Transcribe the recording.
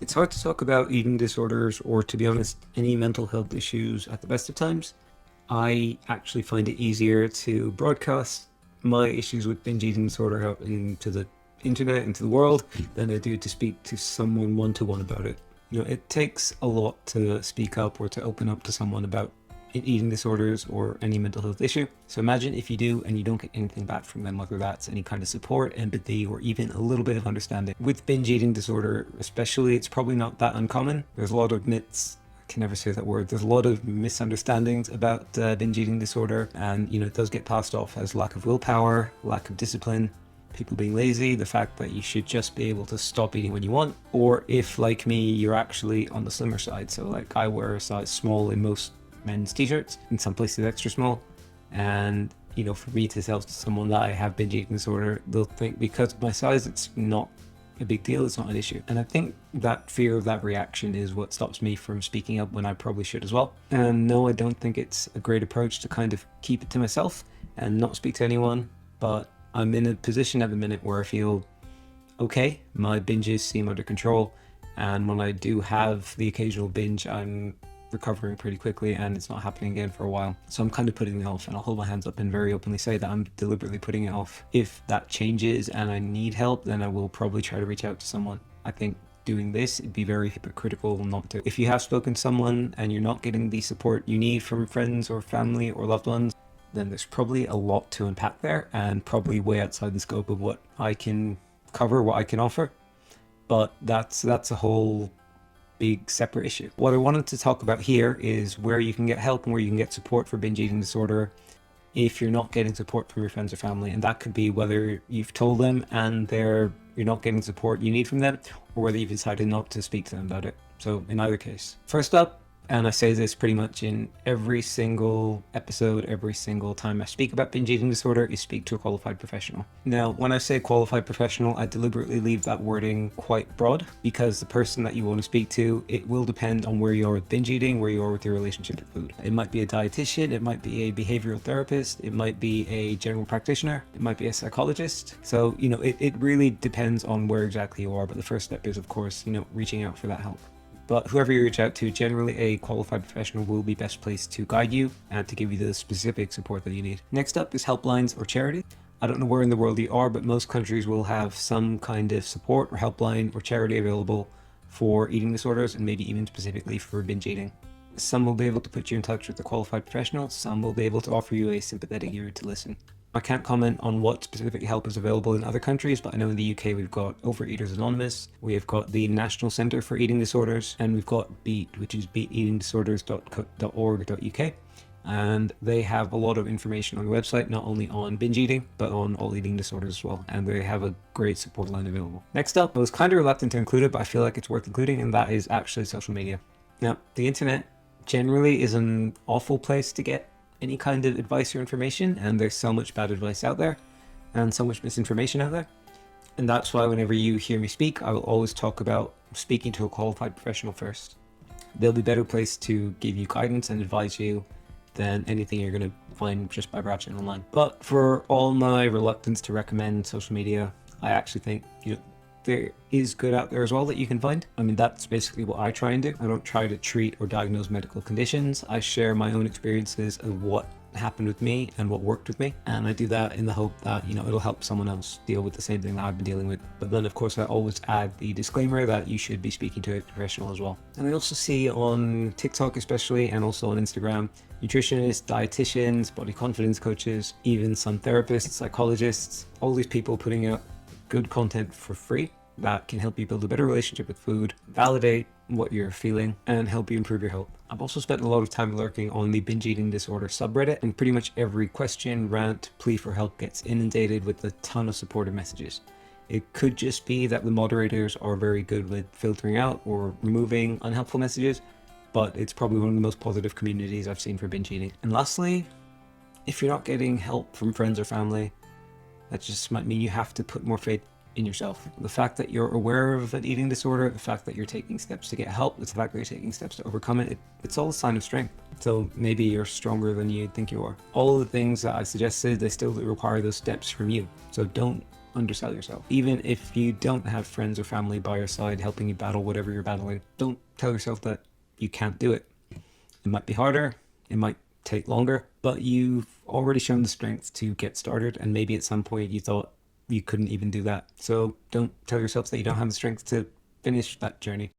It's hard to talk about eating disorders or, to be honest, any mental health issues at the best of times. I actually find it easier to broadcast my issues with binge eating disorder out into the internet, into the world, than I do to speak to someone one-to-one about it. It takes a lot to speak up or to open up to someone about eating disorders or any mental health issue. So imagine if you do and you don't get anything back from them, whether that's any kind of support, empathy, or even a little bit of understanding. With binge eating disorder, especially, it's probably not that uncommon. There's a lot of myths. I can never say that word. There's a lot of misunderstandings about binge eating disorder, and it does get passed off as lack of willpower, lack of discipline, people being lazy, the fact that you should just be able to stop eating when you want, or if, like me, you're actually on the slimmer side. So like I wear a size small in most men's t-shirts, in some places extra small, and for me to tell someone that I have binge eating disorder, they'll think because of my size it's not a big deal, it's not an issue. And I think that fear of that reaction is what stops me from speaking up when I probably should as well. And no, I don't think it's a great approach to kind of keep it to myself and not speak to anyone, but I'm in a position at the minute where I feel okay, my binges seem under control, and when I do have the occasional binge, I'm recovering pretty quickly and it's not happening again for a while. So I'm kind of putting it off, and I'll hold my hands up and very openly say that I'm deliberately putting it off. If that changes and I need help, then I will probably try to reach out to someone. I think doing this, it'd be very hypocritical not to. If you have spoken to someone and you're not getting the support you need from friends or family or loved ones, then there's probably a lot to unpack there, and probably way outside the scope of what I can cover, what I can offer. But that's a whole big separate issue. What I wanted to talk about here is where you can get help and where you can get support for binge eating disorder if you're not getting support from your friends or family. And that could be whether you've told them and you're not getting support you need from them, or whether you've decided not to speak to them about it. So in either case, first up, and I say this pretty much in every single episode, every single time I speak about binge eating disorder, is speak to a qualified professional. Now, when I say qualified professional, I deliberately leave that wording quite broad, because the person that you want to speak to, it will depend on where you are with binge eating, where you are with your relationship with food. It might be a dietitian, it might be a behavioral therapist, it might be a general practitioner, it might be a psychologist. So, it really depends on where exactly you are, but the first step is, of course, reaching out for that help. But whoever you reach out to, generally a qualified professional will be best placed to guide you and to give you the specific support that you need. Next up is helplines or charity. I don't know where in the world you are, but most countries will have some kind of support or helpline or charity available for eating disorders, and maybe even specifically for binge eating. Some will be able to put you in touch with a qualified professional, some will be able to offer you a sympathetic ear to listen. I can't comment on what specific help is available in other countries, but I know in the UK we've got Overeaters Anonymous, we've got the National Centre for Eating Disorders, and we've got BEAT, which is beateatingdisorders.org.uk. And they have a lot of information on the website, not only on binge eating, but on all eating disorders as well. And they have a great support line available. Next up, I was kind of reluctant to include it, but I feel like it's worth including, and that is actually social media. Now, the internet generally is an awful place to get any kind of advice or information, and there's so much bad advice out there and so much misinformation out there. And that's why whenever you hear me speak, I will always talk about speaking to a qualified professional first. They'll be better placed to give you guidance and advise you than anything you're going to find just by browsing online. But for all my reluctance to recommend social media, I actually think there is good out there as well that you can find. I mean, that's basically what I try and do. I don't try to treat or diagnose medical conditions. I share my own experiences of what happened with me and what worked with me. And I do that in the hope that, it'll help someone else deal with the same thing that I've been dealing with. But then, of course, I always add the disclaimer that you should be speaking to a professional as well. And I also see on TikTok especially, and also on Instagram, nutritionists, dietitians, body confidence coaches, even some therapists, psychologists, all these people putting out good content for free that can help you build a better relationship with food, validate what you're feeling, and help you improve your health. I've also spent a lot of time lurking on the binge eating disorder subreddit, and pretty much every question, rant, plea for help gets inundated with a ton of supportive messages. It could just be that the moderators are very good with filtering out or removing unhelpful messages, but it's probably one of the most positive communities I've seen for binge eating. And lastly, if you're not getting help from friends or family, that just might mean you have to put more faith in yourself. The fact that you're aware of an eating disorder, the fact that you're taking steps to get help, the fact that you're taking steps to overcome it, it's all a sign of strength. So maybe you're stronger than you think you are. All of the things that I suggested, they still require those steps from you. So don't undersell yourself. Even if you don't have friends or family by your side helping you battle whatever you're battling, don't tell yourself that you can't do it. It might be harder, it might take longer, but you've already shown the strength to get started, and maybe at some point you thought you couldn't even do that. So don't tell yourself that you don't have the strength to finish that journey.